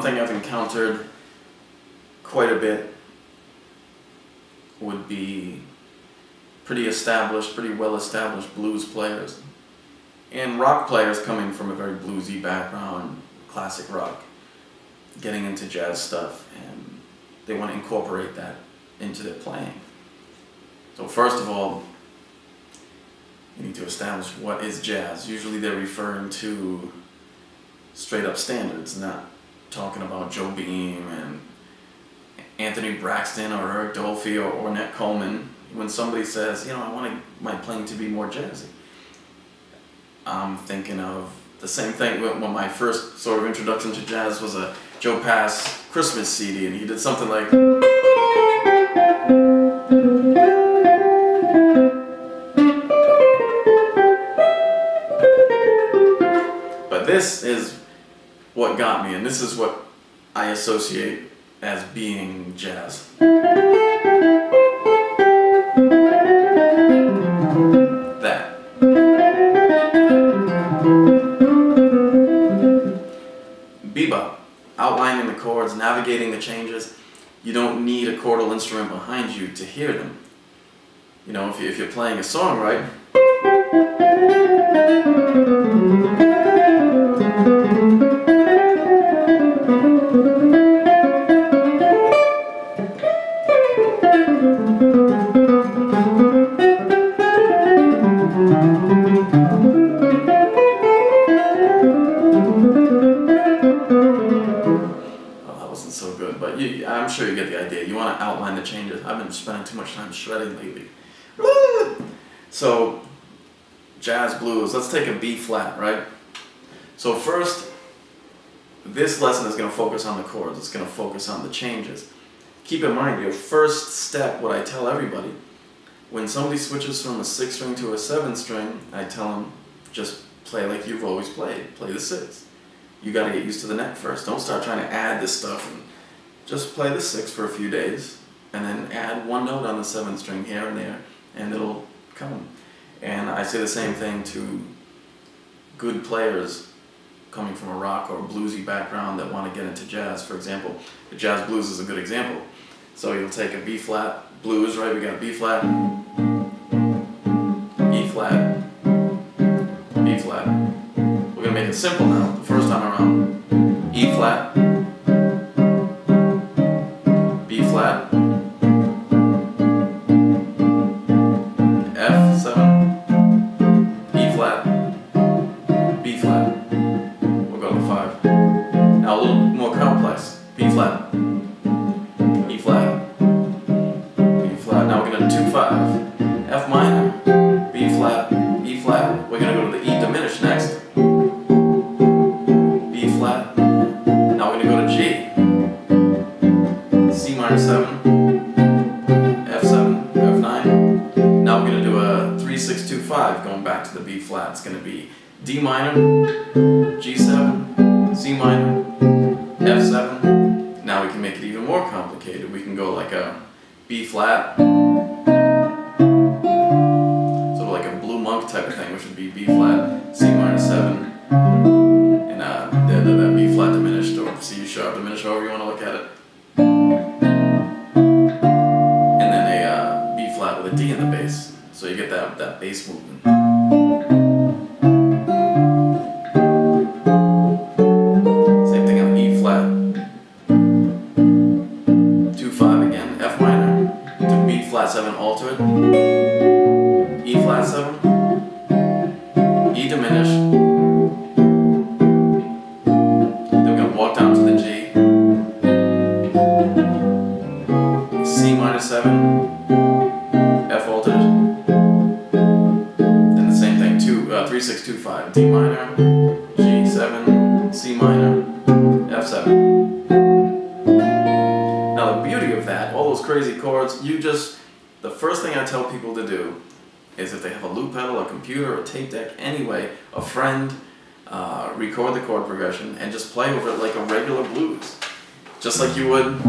something I've encountered quite a bit would be pretty well-established blues players and rock players coming from a very bluesy background, classic rock, getting into jazz stuff, and they want to incorporate that into their playing. So first of all, you need to establish what is jazz. Usually they're referring to straight up standards, not talking about Joe Beam and Anthony Braxton or Eric Dolphy or Ornette Coleman. When somebody says, you know, I want my playing to be more jazzy, I'm thinking of the same thing. When my first sort of introduction to jazz was a Joe Pass Christmas CD, and he did something like, but this is what got me, and this is what I associate as being jazz. That. Bebop, outlining the chords, navigating the changes. You don't need a chordal instrument behind you to hear them. You know, if you're playing a song, right? I'm sure you get the idea. You want to outline the changes. I've been spending too much time shredding lately. So, jazz blues, let's take a B flat, right? So first, this lesson is going to focus on the chords. It's going to focus on the changes. Keep in mind, your first step, what I tell everybody, when somebody switches from a 6 string to a 7 string, I tell them, just play like you've always played. Play the 6. You got to get used to the neck first. Don't start trying to add this stuff. And just play the 6 for a few days, and then add one note on the 7th string here and there, and it'll come. And I say the same thing to good players coming from a rock or bluesy background that want to get into jazz. For example, the jazz blues is a good example. So you'll take a B flat blues, right? We got B flat, E flat, B flat. We're gonna make it simple now. The first time around, E flat, B flat, F7, E flat, B flat. We'll go to 5. Now a little more complex. B flat, E flat, B flat. Now we're going to 2-5. F minor, B flat, E flat. We're going to go to the E diminished next. B flat. Now we're going to go to G. C minor 7, F7, F9. Now we're going to do a 3-6-2-5, going back to the B flat. It's going to be D minor, G7, C minor, F7. Now we can make it even more complicated. We can go like a B flat, sort of like a Blue Monk type of thing, which would be B flat, C minor 7, and that B flat diminished, or C sharp diminished, however you want to look at it. With a D in the bass, so you get that bass movement. Same thing on E flat. 2-5 again. F minor to B flat 7 altered. E flat 7. E diminished. Then we're gonna walk down to the G. C minor 7. F altered, then the same thing, 3-6-2-5, D minor, G7, C minor, F7. Now the beauty of that, all those crazy chords, the first thing I tell people to do is if they have a loop pedal, a computer, a tape deck, anyway, a friend, record the chord progression and just play over it like a regular blues, just like you would.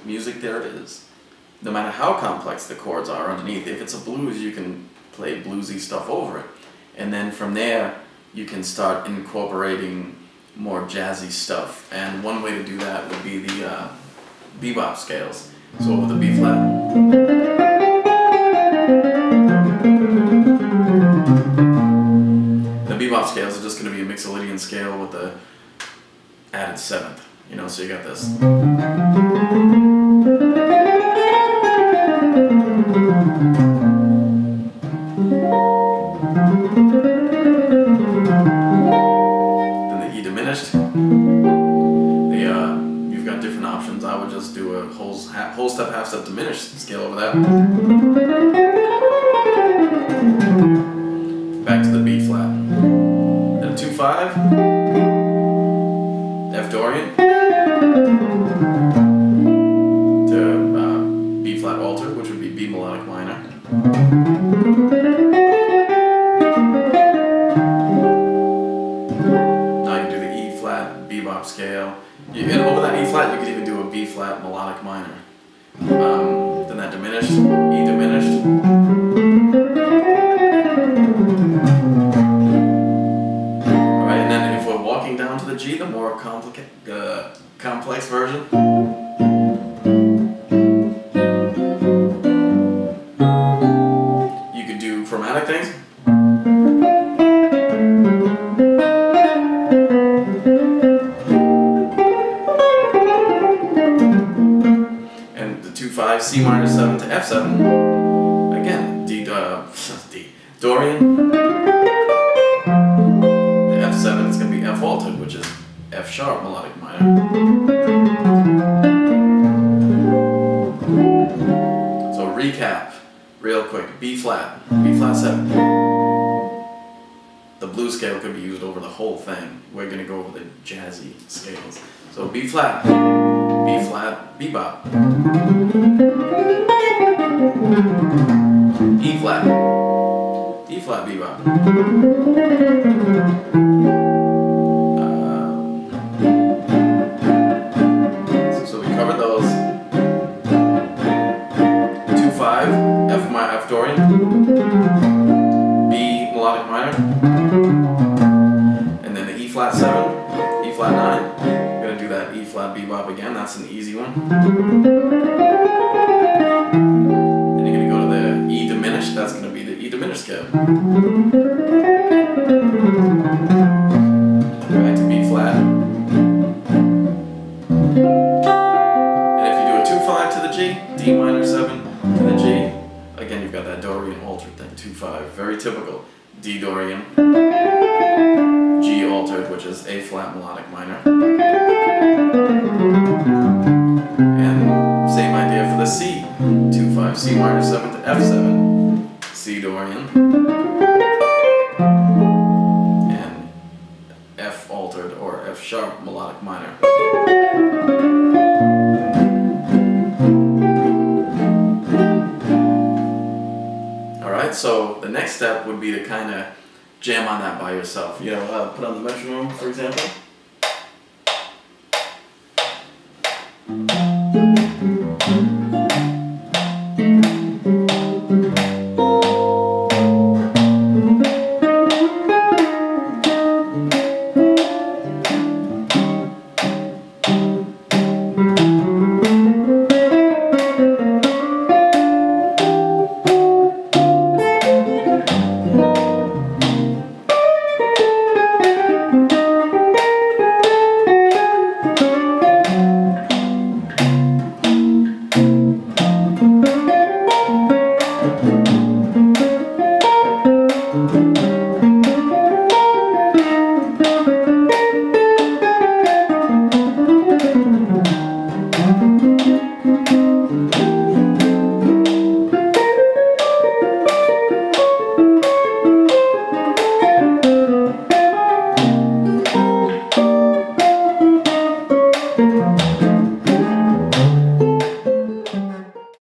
music, there it is. No matter how complex the chords are underneath, if it's a blues, you can play bluesy stuff over it. And then from there, you can start incorporating more jazzy stuff. And one way to do that would be the bebop scales. So over the B flat. The bebop scales are just going to be a Mixolydian scale with the added seventh. You know, so you got this. You've got different options. I would just do a whole step, half step diminished scale over that. Back to the B flat. Then a 2/5, F Dorian, to B flat altered, which would be B melodic minor. Bebop scale. Over that E flat, you could even do a B flat melodic minor. Then that diminished, E diminished. Alright, and then if we're walking down to the G, the more complex version. You could do chromatic things. C minor 7 to F7. Again, D Dorian. The F7 is going to be F altered, which is F sharp melodic minor. So recap, real quick. B flat 7. The blues scale could be used over the whole thing. We're going to go over the jazzy scales. So B flat, bebop. E flat, bebop. So we covered those. 2/5, F Dorian, B melodic minor, and then the E flat 7, E flat 9. Do that E flat bebop again, that's an easy one. Then you're going to go to the E diminished, that's going to be the E diminished scale. Back to B flat. And if you do a 2/5 to the G, D minor 7 to the G, again you've got that Dorian altered thing, 2/5, very typical. D Dorian, G altered, which is A flat melodic minor. And same idea for the C. 2/5, C minor 7 to F7, C Dorian. And F altered or F sharp melodic minor. Alright, so the next step would be to kind of jam on that by yourself. You know, put on the metronome, for example.